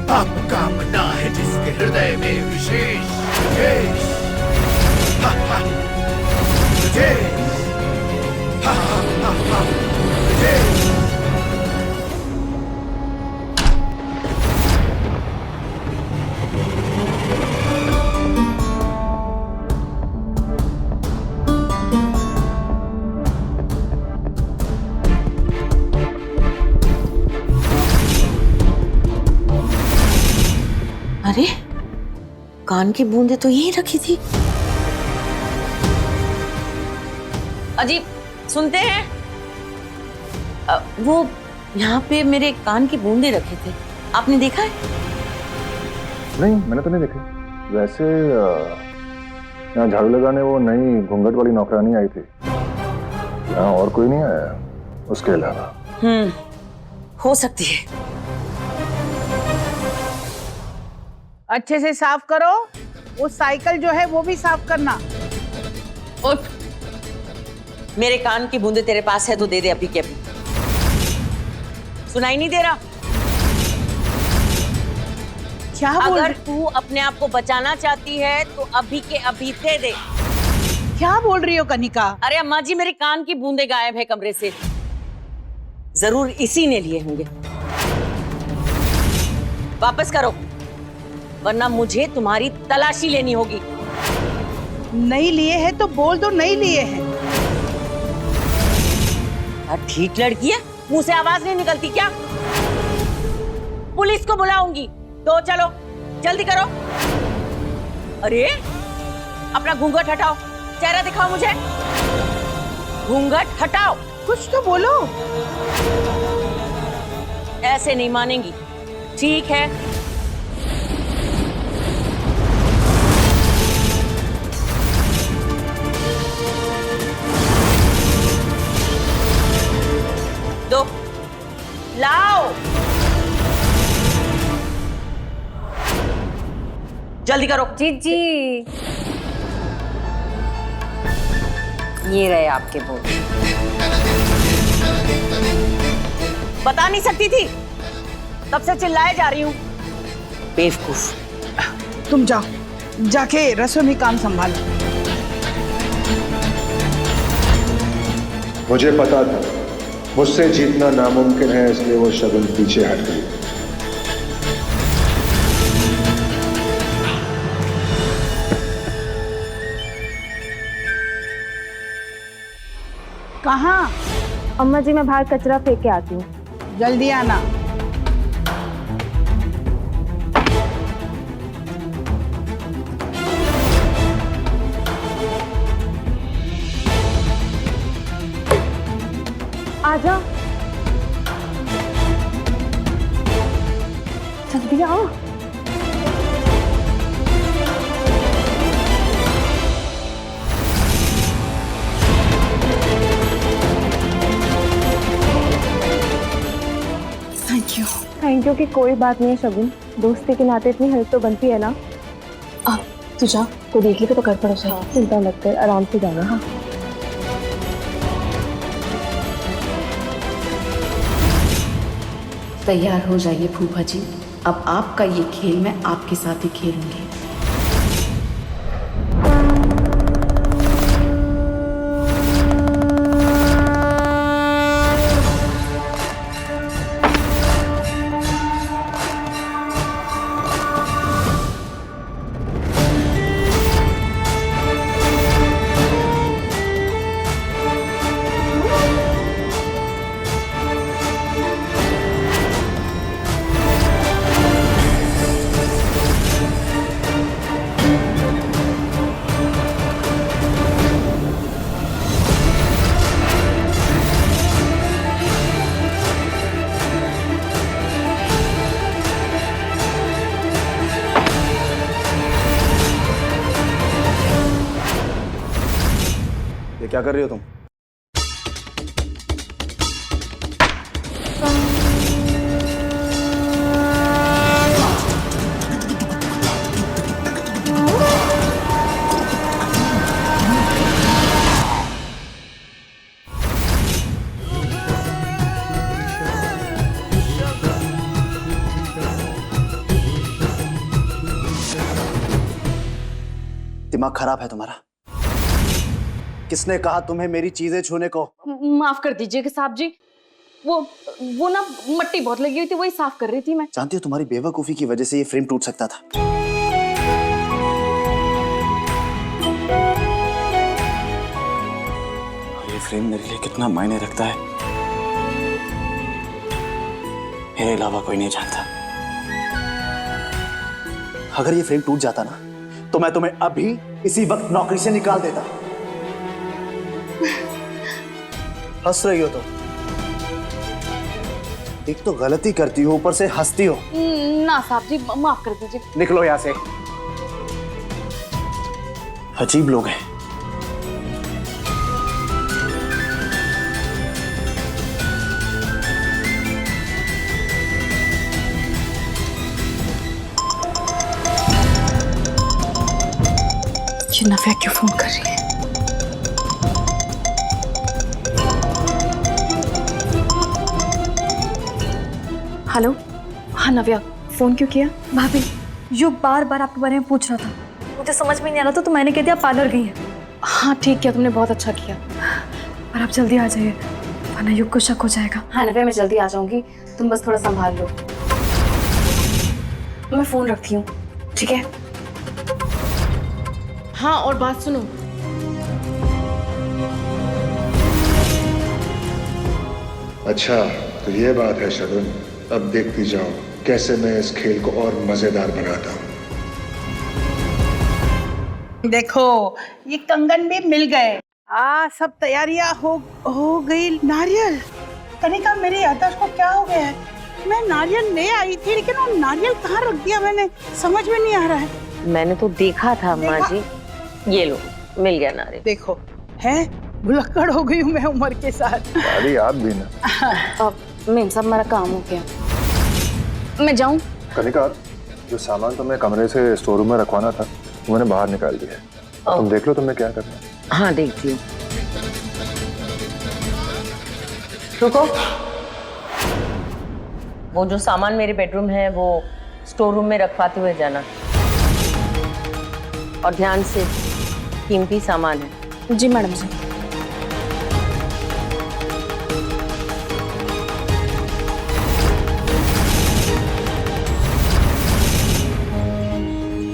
पाप कामना है जिसके हृदय में विशेष विशेष। हा हा विशेष। हा हा हा हा विशेष। अरे कान की बूंदें तो यहीं रखी थी। अजीब, सुनते हैं? वो यहाँ पे मेरे कान की बूंदें रखे थे, आपने देखा है? नहीं, मैंने तो नहीं देखे। वैसे यहाँ झाड़ू लगाने वो नई घूंघट वाली नौकरानी आई थी, यहाँ और कोई नहीं आया उसके अलावा। हो सकती है। अच्छे से साफ करो, वो साइकिल जो है वो भी साफ करना। उठ, मेरे कान की बूंदे तेरे पास है तो दे दे अभी के अभी। सुनाई नहीं दे रहा? क्या बोल अगर तू अपने आप को बचाना चाहती है तो अभी के अभी दे दे। क्या बोल रही हो कनिका? अरे अम्मा जी, मेरे कान की बूंदे गायब है कमरे से, जरूर इसी ने लिए होंगे। वापस करो वरना मुझे तुम्हारी तलाशी लेनी होगी। नहीं लिए हैं तो बोल दो नहीं लिए हैं। ठीक लड़की है, मुंह से आवाज नहीं निकलती क्या? पुलिस को बुलाऊंगी। तो चलो जल्दी करो। अरे अपना घूंघट हटाओ, चेहरा दिखाओ मुझे। घूंघट हटाओ। कुछ तो बोलो। ऐसे नहीं मानेंगी। ठीक है, दो, लाओ जल्दी करो। जी ये रहे आपके बोल। बता नहीं सकती थी, तब से चिल्लाए जा रही हूँ। बेवकूफ। तुम जाओ, जाके रसोई में काम संभालो। मुझे पता था मुझसे जीतना नामुमकिन है, इसलिए वो शगुन पीछे हट गई। कहाँ? अम्मा जी मैं बाहर कचरा फेंक के आती हूँ। जल्दी आना। आजा, जल्दी आओ। थैंक यू की कोई बात नहीं है शगुन, दोस्ती के नाते इतनी हेल्प तो बनती है ना। तू जा, तो देख ली तो कर पड़ो सही। चिंता मत कर, आराम से जाना। हाँ तैयार हो जाइए फूफा जी, अब आपका ये खेल मैं आपके साथ ही खेलूंगी। ये क्या कर रही हो तुम? दिमाग खराब है तुम्हारा? किसने कहा तुम्हें मेरी चीजें छूने को? माफ कर दीजिएगा साहब जी, वो ना मट्टी बहुत लगी हुई थी, वही साफ कर रही थी मैं। जानती हो तुम्हारी बेवकूफी की वजह से ये फ्रेम टूट सकता था। और ये फ्रेम मेरे लिए कितना मायने रखता है मेरे अलावा कोई नहीं जानता। अगर ये फ्रेम टूट जाता ना तो मैं तुम्हें अभी इसी वक्त नौकरी से निकाल देता। हंस रही हो तो? एक तो गलती करती हो, ऊपर से हंसती हो। ना साहब जी, माफ कर दीजिए। निकलो यहां से। अजीब लोग हैं। ये नव्या क्यों फोन कर रही है? हेलो, हाँ नव्या, फोन क्यों किया? भाभी युग बार बार आपके बारे में पूछ रहा था, मुझे समझ में नहीं आ रहा था तो मैंने कह दिया पार्लर गई है। हाँ ठीक किया तुमने, बहुत अच्छा किया। पर आप जल्दी आ जाइए वरना युग को शक हो जाएगा। हाँ नव्या, मैं जल्दी आ जाऊंगी, तुम बस थोड़ा संभाल लो। मैं फोन रखती हूँ, ठीक है? हाँ, और बात सुनो, अच्छा तो ये बात है शगुन, अब देखती जाओ कैसे मैं इस खेल को और मजेदार बनाता हूँ। देखो ये कंगन भी मिल गए। सब तैयारियां हो गई। नारियल, कनिका मेरी याददाश्त को क्या हो गया है? मैं नारियल ले आई थी लेकिन वो नारियल कहाँ रख दिया मैंने, समझ में नहीं आ रहा है। मैंने तो देखा था अम्मा जी, ये लो मिल गया नारियल। देखो है, भुलक्कड़ हो गई हूँ मैं उम्र के साथ। अरे आप भी ना। मेम साहब मेरा काम हो गया, मैं जाऊँ? कनिका, जो सामान तुम्हें कमरे से स्टोर रूम में रखवाना था वो मैंने बाहर निकाल दिया है, तुम देख लो तुम्हें क्या करना है। हाँ देखती हूँ। रुको, वो जो सामान मेरे बेडरूम है वो स्टोर रूम में रखवाते हुए जाना, और ध्यान से, कीमती सामान है। जी मैडम जी।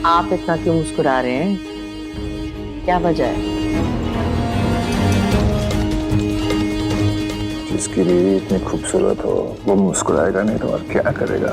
आप इतना क्यों मुस्कुरा रहे हैं, क्या वजह है? जिसकी बीवी इतनी खूबसूरत हो वो मुस्कुराएगा नहीं तो और क्या करेगा?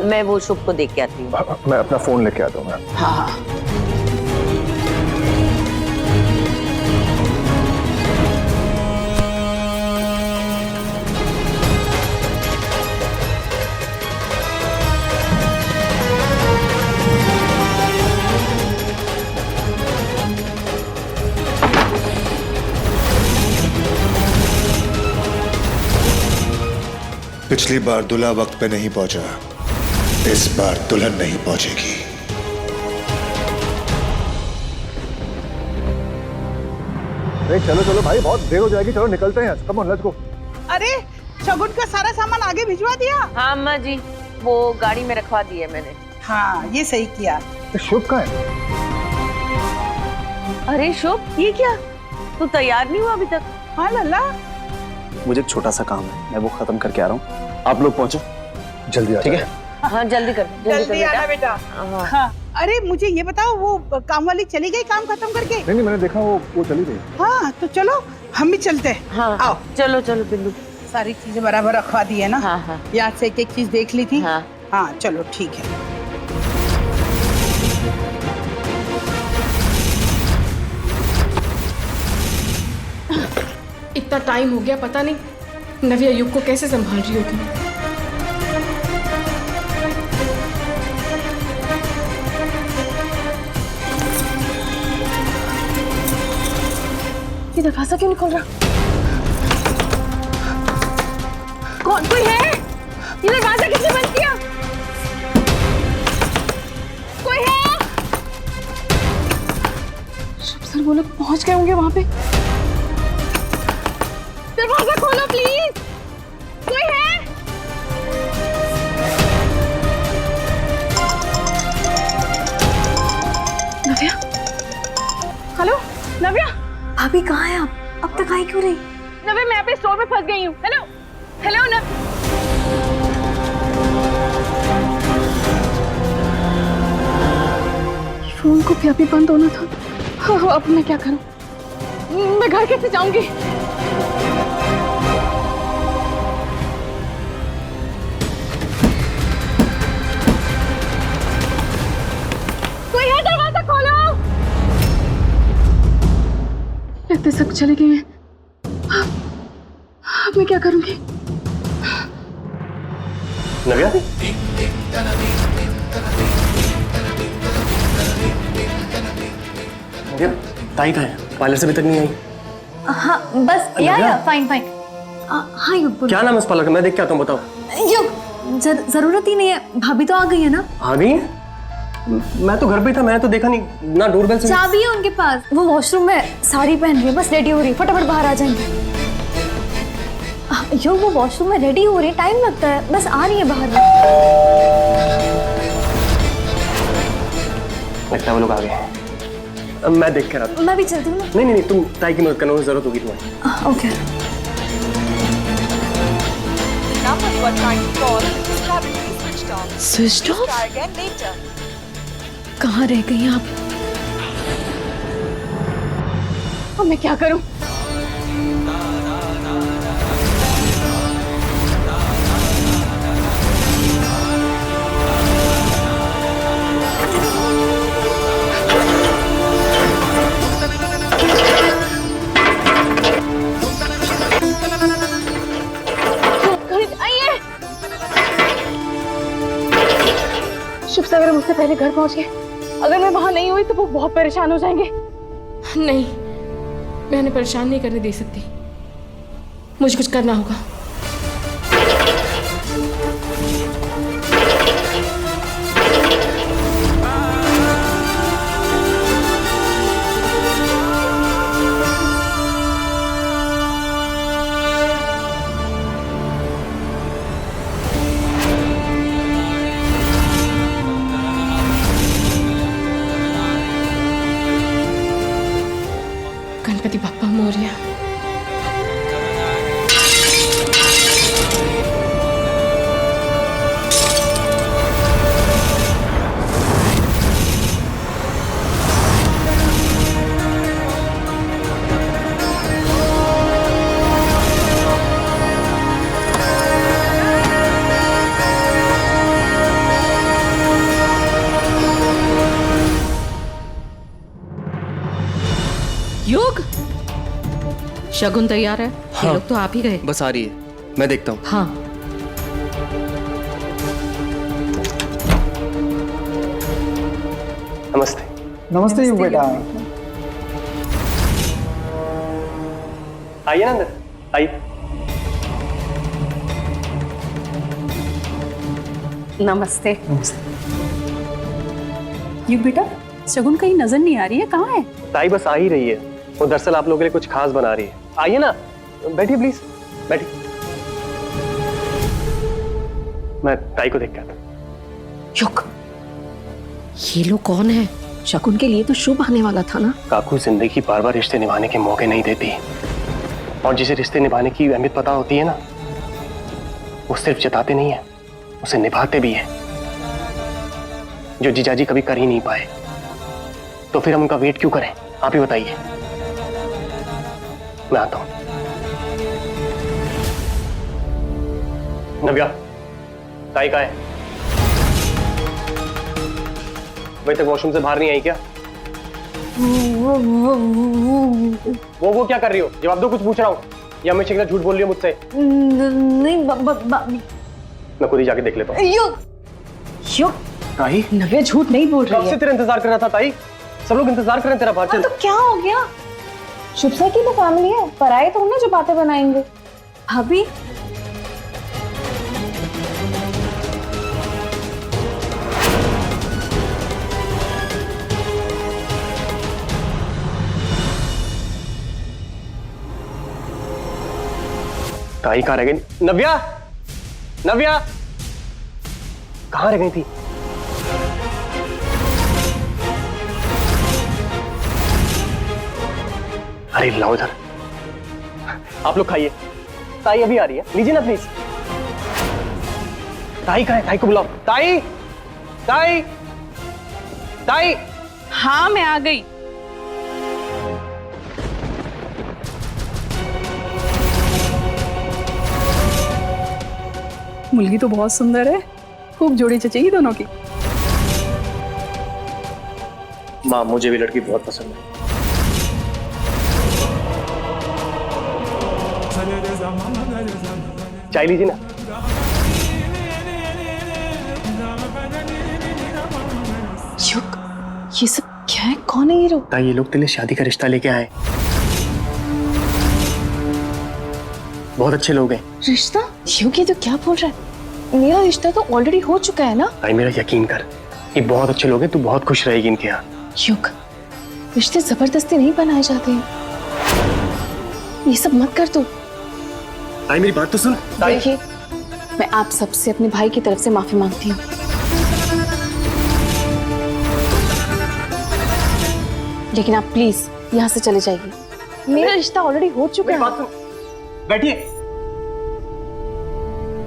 मैं वो शुभ को देख के आती हूँ। मैं अपना फोन लेके आता हूँ। हाँ पिछली बार दूल्हा वक्त पे नहीं पहुंचा, इस बार दुल्हन नहीं पहुंचेगी। अरे चलो चलो भाई, बहुत देर हो जाएगी, चलो निकलते हैं, कम ऑन लेट्स गो। अरे शगुन का सारा सामान आगे भिजवा दिया? हाँ अम्मा जी, वो गाड़ी में रखवा दी है मैंने। हाँ ये सही किया। शुभ कहाँ है? अरे शुभ, ये क्या, तू तैयार नहीं हुआ अभी तक? हाँ लल्ला, मुझे एक छोटा सा काम है, मैं वो खत्म करके आ रहा हूँ, आप लोग पहुंचो जल्दी आ ठीक है? हाँ जल्दी कर जल्दी आना बेटा। हाँ। हाँ अरे मुझे ये बताओ, वो काम वाली चली गई काम खत्म करके? नहीं मैंने देखा वो चली गई। हाँ तो चलो हम भी चलते हैं। हाँ आओ, चलो चलो बिल्लू। सारी चीजें बराबर रखवा दी है ना? हाँ हाँ याद से एक एक चीज देख ली थी। हाँ। हाँ चलो ठीक है। इतना टाइम हो गया, पता नहीं नव्या युग को कैसे संभाल रही होगी। ये दरवाजा क्यों नहीं खोल रहा? कौन, कोई है? ये दरवाजा किसने बंद किया? कोई है? शुभ सर वो लोग पहुंच गए होंगे वहां पे। दरवाजा खोलो प्लीज, कोई है? भाभी कहाँ है आप? अब तक आई क्यों नहीं? नवे मैं पे स्टोर में फंस गई हूँ। हेलो हेलो न फोन को भी अभी बंद होना था। हाँ, अब मैं क्या करूँ? मैं घर कैसे जाऊंगी? कोई है, दरवाजा खोलो। लगते सब चले गए हैं। अब मैं क्या करूंगी? नव्या, नव्या, ताई कहाँ है? पार्लर से अभी तक नहीं आई। हाँ बस या फाइन फाइन। हाँ युग बोलो। क्या नाम है उस पार्लर का? मैं देख के आता हूँ, बताओ। युग जरूरत ही नहीं है, भाभी तो आ गई है ना। आ गई है? मैं तो घर पे था, मैंने तो देखा नहीं ना, डोरबेल से। चाबी है उनके पास, वो वॉशरूम में साड़ी पहन रही है, बस रेडी हो रही है, फटाफट बाहर आ जाएंगे। युग वो वॉशरूम में रेडी हो रही है, टाइम लगता है, बस आ रही है बाहर। लगता है वो लोग आ गए हैं। मैं देख कर आता हूँ। मैं भी चलती हूँ ना। नहीं नहीं नहीं, तुम ताई की मदद करने की जरूरत होगी तुम्हें। ओके। Switch off? कहाँ रह गई आप? अब मैं क्या करूं? शुभ से अगर मुझसे पहले घर पहुंच गए, अगर मैं वहां नहीं हुई तो वो बहुत परेशान हो जाएंगे। नहीं, मैं उन्हें परेशान नहीं करने दे सकती। मुझे कुछ करना होगा। गणपति बप्पा मोरया। युग, शगुन तैयार है। हाँ। ये लोग तो आप ही गए। बस आ रही है, मैं देखता हूँ। हाँ। नमस्ते। नमस्ते युग बेटा। आइए ना अंदर, आइए। नमस्ते। युग बेटा, शगुन कहीं नजर नहीं आ रही है, कहाँ है? ताई बस आ ही रही है, वो दरअसल आप लोगों के लिए कुछ खास बना रही है। आइए ना, बैठिए प्लीज, बैठिए। मैं ताई को देख के आता हूं। युग, ये लोग कौन है? शगुन के लिए तो शुभ आने वाला था ना। काकू जिंदगी बार बार रिश्ते निभाने के मौके नहीं देती, और जिसे रिश्ते निभाने की अहमियत पता होती है ना, वो सिर्फ जताते नहीं है, उसे निभाते भी है। जो जीजाजी कभी कर ही नहीं पाए, तो फिर हम उनका वेट क्यों करें? आप ही बताइए। मैं आता हूं। नव्या, ताई कहाँ है? अभी तक वॉशरूम से बाहर नहीं आई क्या? वो क्या कर रही हो? जवाब दो, कुछ पूछ रहा हूँ। या मैं शिकना झूठ बोल रही हूँ मुझसे? नहीं मैं खुद ही जाके देख लेता हूँ। युग, युग, ताई, नव्या झूठ नहीं बोल कब रही से है। तेरा इंतजार कर रहा था ताई? सब लोग इंतजार कर रहे हैं तेरा बाहर। चल। तो क्या हो गया? शुभ से की तो फैमिली है, पराए तो ना जो बातें बनाएंगे। भाभी, ताई कहाँ रह गई? नव्या, नव्या, कहाँ रह गई थी? अरे लाओ इधर। आप लोग खाइए, ताई अभी आ रही है, लीजिए ना प्लीज। ताई कहाँ है? ताई को बुलाओ। ताई, ताई, ताई। हाँ मैं आ गई। मुलगी तो बहुत सुंदर है, खूब जोड़ी चचेगी दोनों की। माँ मुझे भी लड़की बहुत पसंद है। चाय लीजिए ना। युग, ये सब क्या है? कौन है ये लोग? ताई ये लोग तेरे लिए शादी का रिश्ता लेके आए। बहुत अच्छे लोग हैं। रिश्ता? युग, ये तो क्या बोल रहा है? मेरा रिश्ता तो ऑलरेडी हो चुका है ना। ताई मेरा यकीन कर, ये बहुत अच्छे लोग हैं, तू बहुत खुश रहेगी इनके यहाँ। युग, रिश्ते जबरदस्ती नहीं बनाए जाते हैं, ये सब मत कर तू। ताई मेरी बात तो सुन। ताई देखिए, मैं आप सबसे अपने भाई की तरफ से माफी मांगती हूँ, लेकिन आप प्लीज यहाँ से चले जाइए। मेरा रिश्ता ऑलरेडी हो चुका है। बैठिए।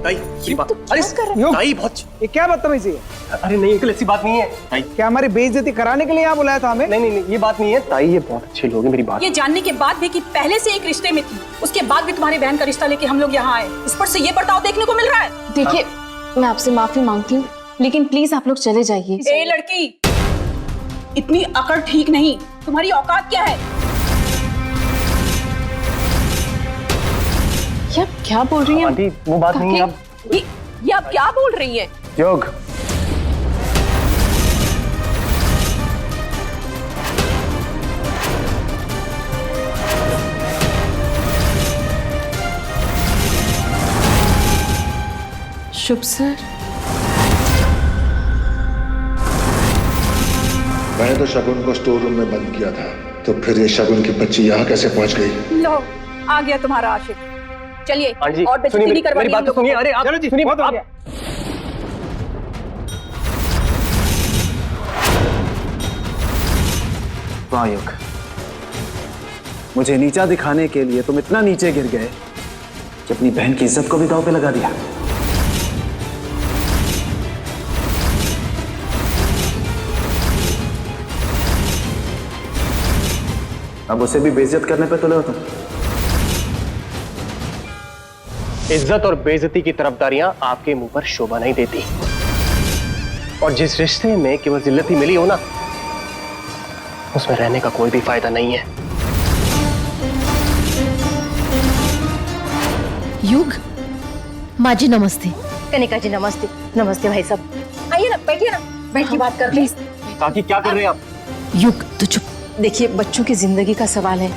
ताई ये बात, अरे ताई बहुत। ये क्या बदतमीजी है? अरे नहीं अंकल, ऐसी बात नहीं है। ताई क्या हमारी बेइज्जती कराने के लिए यहाँ बुलाया था हमें? नहीं नहीं नहीं, ये बात नहीं है। ताई ये बहुत अच्छे लोग हैं, मेरी बात। ये जानने के बाद भी कि पहले से एक रिश्ते में थी, उसके बाद भी तुम्हारी बहन का रिश्ता लेके हम लोग यहाँ आए, इस पर से ये बर्ताव देखने को मिल रहा है। देखिए, मैं आपसे माफी मांगती हूँ, लेकिन प्लीज आप लोग चले जाइए। ए लड़की, इतनी अकड़ ठीक नहीं। तुम्हारी औकात क्या है? ये आप क्या बोल रही हैं? आंटी वो बात नहीं है। अब ये आप क्या बोल रही हैं? योग, शुभ सर। मैंने तो शगुन को स्टोर रूम में बंद किया था, तो फिर ये शगुन की बच्ची यहाँ कैसे पहुंच गई? लो, आ गया तुम्हारा आशिक। चलिए हाँ जी, और बेइज्जती सुनिए नहीं करवानी मेरी बात तो सुनिए। अरे आप चलो जी, सुनिए, बहुत हो आप- गया। वाह योग, मुझे नीचा दिखाने के लिए तुम इतना नीचे गिर गए कि अपनी बहन की इज्जत को भी दांव पे लगा दिया। अब उसे भी बेइज्जत करने पे तुले हो तुम। इज्जत और बेइज्जती की तरफदारियां आपके मुंह पर शोभा नहीं देती, और जिस रिश्ते में केवल जिल्लती मिली हो ना, उसमें रहने का कोई भी फायदा नहीं है। युग, माँ जी नमस्ते। कनिका जी नमस्ते। नमस्ते भाई साहब, आइए ना, बैठिए ना, बैठ के बात कर प्लीज। काकी क्या कर रहे हैं आप? युग तो चुप। देखिए, बच्चों की जिंदगी का सवाल है,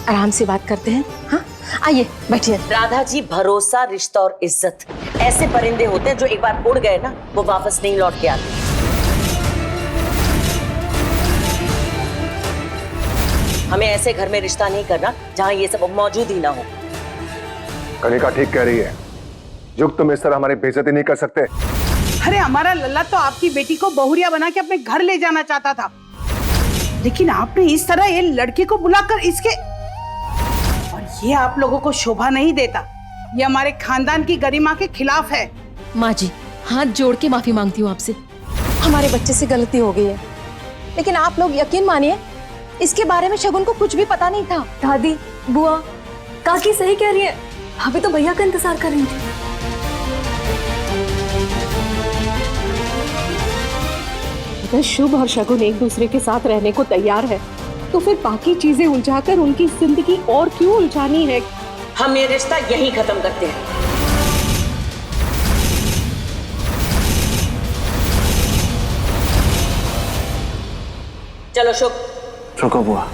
आराम से बात करते हैं। हाँ, आइए बैठिए। राधा जी, भरोसा, रिश्ता और इज्जत ऐसे परिंदे होते हैं जो एक बार उड़ गए ना, वो वापस नहीं लौट के आते। हमें ऐसे घर में रिश्ता नहीं करना जहाँ ये सब मौजूद ही ना हो। कनिका ठीक कह रही है। युग, तुम इस तरह हमारी बेइज्जती नहीं कर सकते। अरे हमारा लल्ला तो आपकी बेटी को बहुरिया बना के अपने घर ले जाना चाहता था, लेकिन आपने इस तरह ये लड़के को बुलाकर इसके, और ये आप लोगों को शोभा नहीं देता। ये हमारे खानदान की गरिमा के खिलाफ है। माँ जी, हाथ जोड़ के माफी मांगती हूँ आपसे। हमारे बच्चे से गलती हो गई है, लेकिन आप लोग यकीन मानिए, इसके बारे में शगुन को कुछ भी पता नहीं था। दादी, बुआ, काकी सही कह रही है, अभी तो भैया का इंतजार कर रही थी। अगर शुभ और शगुन एक दूसरे के साथ रहने को तैयार है, तो फिर बाकी चीजें उलझाकर उनकी जिंदगी और क्यों उलझानी है? हम ये रिश्ता यहीं खत्म करते हैं। चलो शुभ। रुको बुआ,